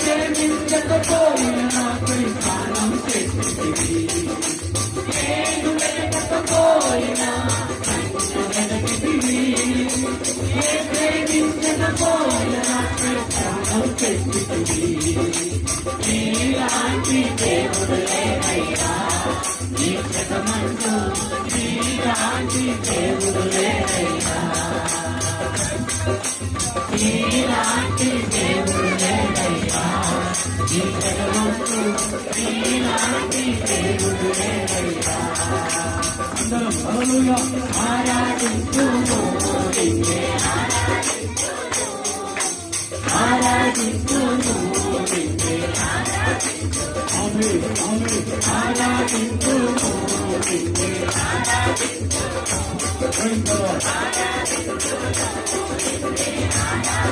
ప్రేమించకపోయిన నాపై ప్రాణం పెట్టితివి. నేను వెతకకపోయినా నన్ను వెతికితివి. ప్రేమించకపోయిన నాపై ప్రాణం పెట్టితివి. నీలాంటి దేవుడు లేనయ్యా, నీ జగమంటూ నీలాంటి దేవుడు లేనయ్యా, నీలాంటి దేవుడు లేనయ్యా, నీ జగమంటూ నీలాంటి దేవుడు లేనయ్యా. అందరం హల్లెలూయా ఆరాధించుము, నిన్నే ఆరాధించుము, ఆరాధించుము, నిన్నే ఆరాధించుము, ఆమేన్ ఆమేన్, ఆరాధించుము, నిన్నే ఆరాధించుము, ప్రైజ్ ది లార్డ్.